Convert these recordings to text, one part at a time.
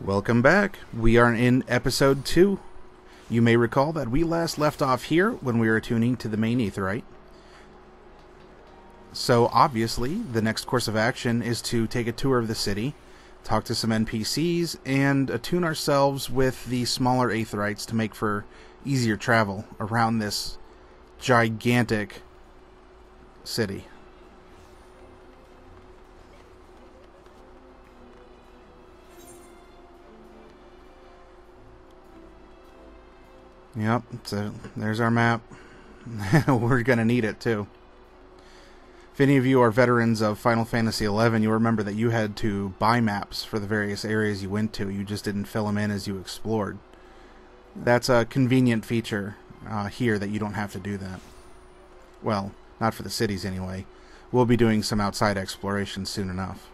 Welcome back. We are in episode 2. You may recall that we last left off here when we were attuning to the main aetheryte. So obviously, the next course of action is to take a tour of the city, talk to some NPCs, and attune ourselves with the smaller aetherites to make for easier travel around this gigantic city. Yep, so there's our map. We're going to need it, too. If any of you are veterans of Final Fantasy XI, you'll remember that you had to buy maps for the various areas you went to. You just didn't fill them in as you explored. That's a convenient feature here that you don't have to do that. Well, not for the cities anyway. We'll be doing some outside exploration soon enough.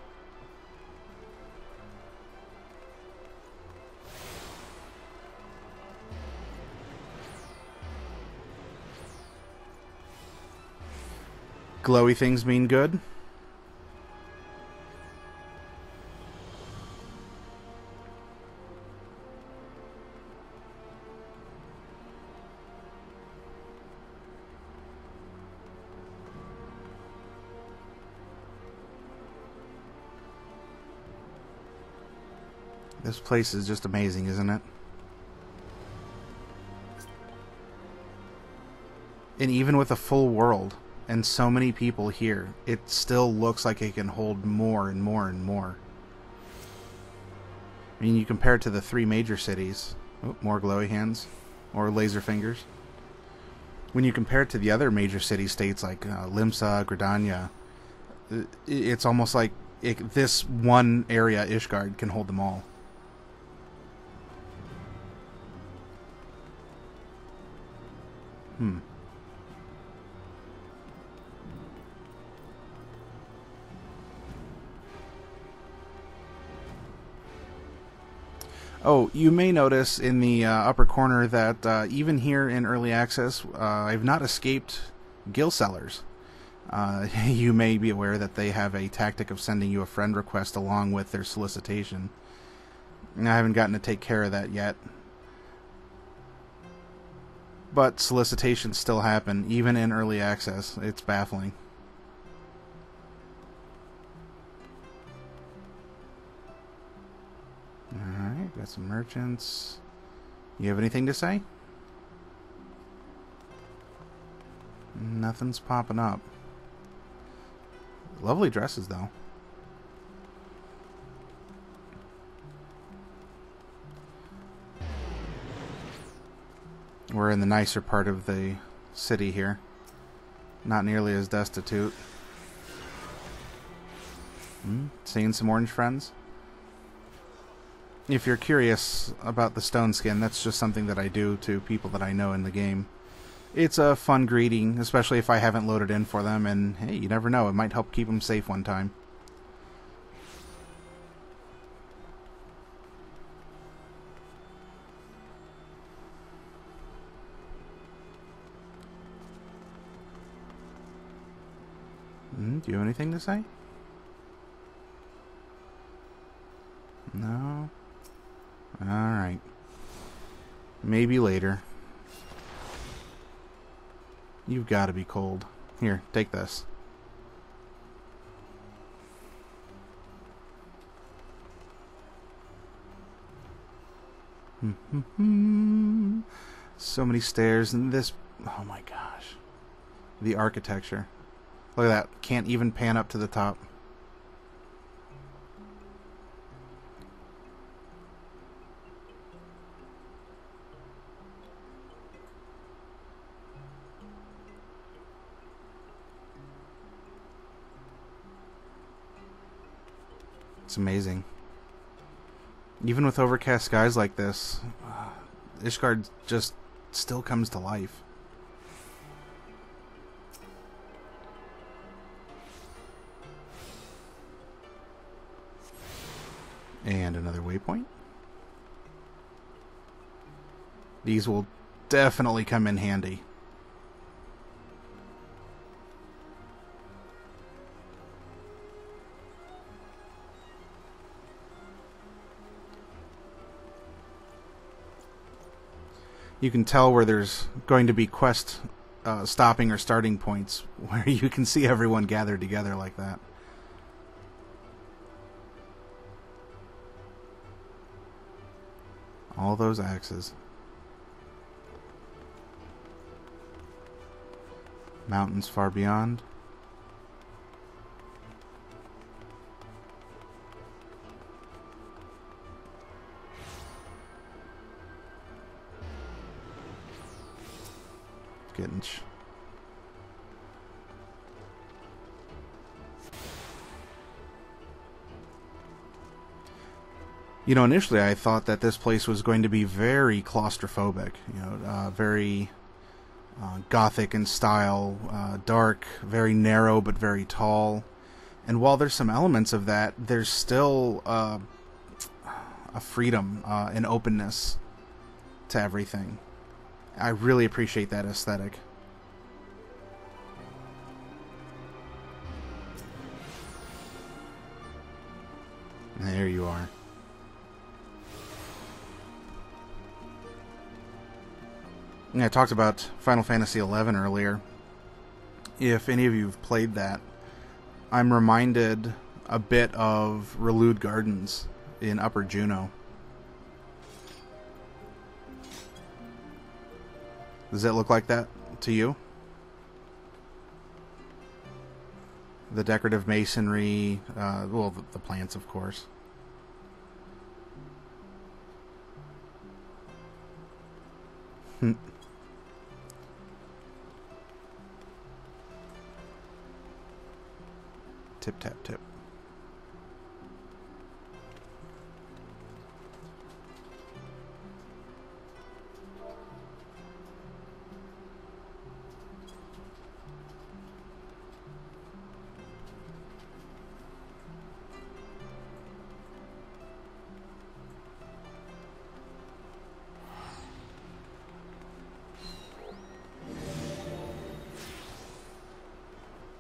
Glowy things mean good. This place is just amazing, isn't it? And even with a full world and so many people here, it still looks like it can hold more and more and more. I mean, you compare it to the 3 major cities. Oh, more glowy hands. Or laser fingers. When you compare it to the other major city-states like Limsa, Gridania, it's almost like this one area, Ishgard, can hold them all. Oh, you may notice in the upper corner that even here in Early Access, I've not escaped Gill Sellers. You may be aware that they have a tactic of sending you a friend request along with their solicitation. I haven't gotten to take care of that yet. But solicitations still happen, even in Early Access. It's baffling. Alright, got some merchants. You have anything to say? Nothing's popping up. Lovely dresses, though. We're in the nicer part of the city here. Not nearly as destitute. Seeing some orange friends? If you're curious about the stone skin, that's just something that I do to people that I know in the game. It's a fun greeting, especially if I haven't loaded in for them, and hey, you never know, it might help keep them safe one time. Do you have anything to say? No? Alright. Maybe later. You've got to be cold. Here, take this. So many stairs and this... Oh my gosh. The architecture. Look at that. Can't even pan up to the top. It's amazing. Even with overcast skies like this, Ishgard just still comes to life. And another waypoint. These will definitely come in handy. You can tell where there's going to be quest stopping or starting points where you can see everyone gathered together like that. All those axes. Mountains far beyond. Getting You know, initially I thought that this place was going to be very claustrophobic. You know, very gothic in style, dark, very narrow but very tall. And while there's some elements of that, there's still a freedom, an openness to everything. I really appreciate that aesthetic. There you are. I talked about Final Fantasy XI earlier. If any of you have played that, I'm reminded a bit of Relude Gardens in Upper Juno. Does it look like that to you? The decorative masonry, well, the plants, of course. Tip, tap, tip.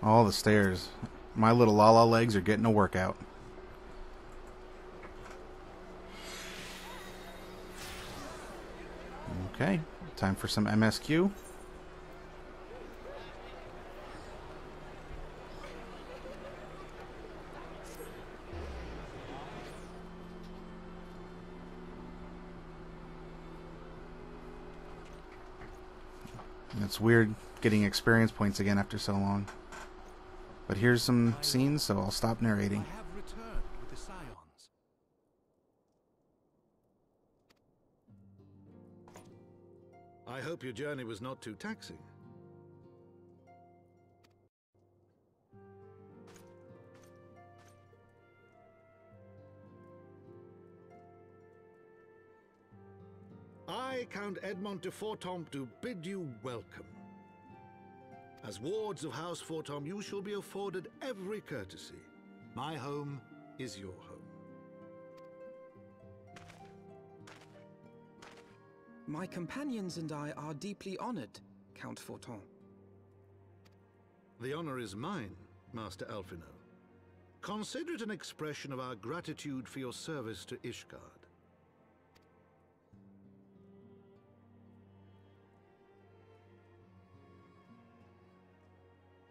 All the stairs. My little Lala legs are getting a workout. Okay, time for some MSQ. It's weird getting experience points again after so long. But here's some scenes, so I'll stop narrating. I have returned with the Scions. I hope your journey was not too taxing. I, Count Edmond de Fortomp, do bid you welcome. As wards of House Fortomp, you shall be afforded every courtesy. My home is your home. My companions and I are deeply honored, Count Fortomp. The honor is mine, Master Alphino. Consider it an expression of our gratitude for your service to Ishgard.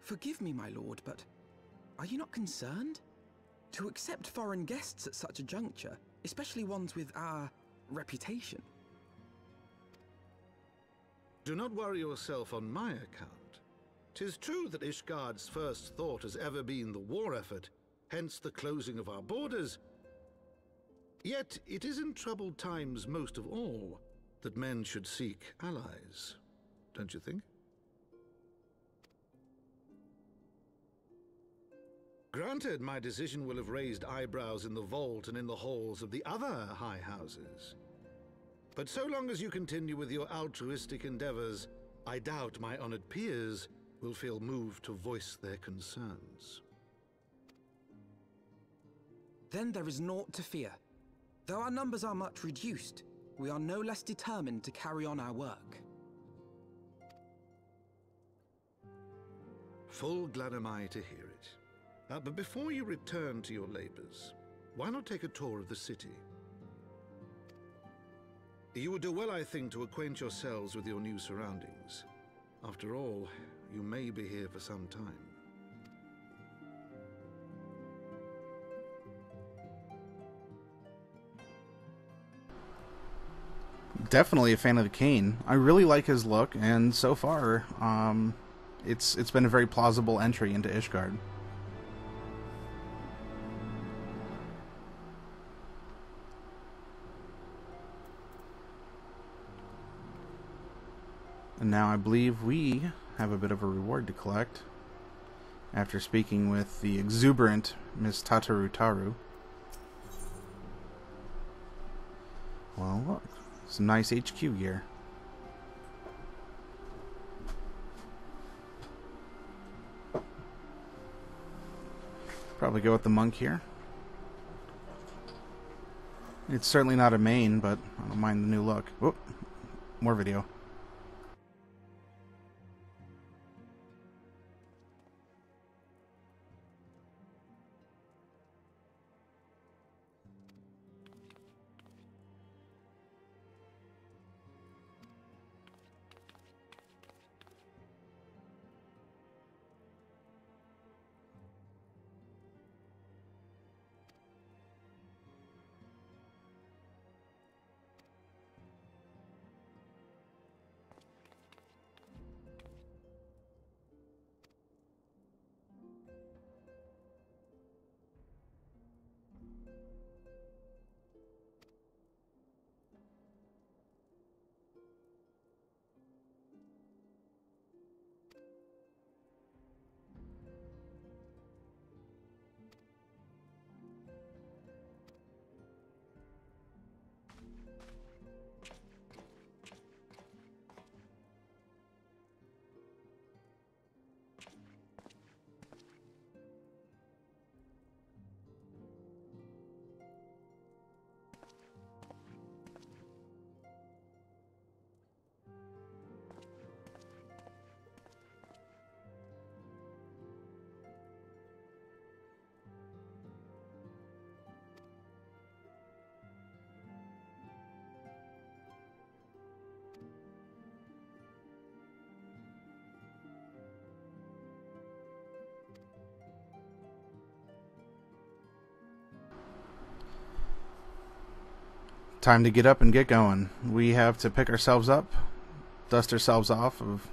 Forgive me, my lord, but are you not concerned? To accept foreign guests at such a juncture, especially ones with our reputation. Do not worry yourself on my account. 'Tis true that Ishgard's first thought has ever been the war effort, hence the closing of our borders. Yet it is in troubled times most of all that men should seek allies, don't you think? Granted, my decision will have raised eyebrows in the vault and in the halls of the other high houses. But so long as you continue with your altruistic endeavors, I doubt my honored peers will feel moved to voice their concerns. Then there is naught to fear. Though our numbers are much reduced, we are no less determined to carry on our work. Full glad am I to hear it. But before you return to your labors, why not take a tour of the city? You would do well, I think, to acquaint yourselves with your new surroundings. After all, you may be here for some time. Definitely a fan of the cane. I really like his look, and so far, it's been a very plausible entry into Ishgard. And now I believe we have a bit of a reward to collect after speaking with the exuberant Miss Tatarutaru. Well, look. Some nice HQ gear. Probably go with the monk here. It's certainly not a main, but I don't mind the new look. Whoop. More video. Time to get up and get going. We have to pick ourselves up, dust ourselves off of,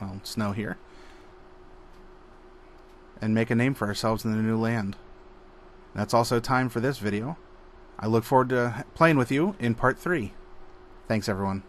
well, snow here, and make a name for ourselves in the new land. That's also time for this video. I look forward to playing with you in part 3. Thanks, everyone.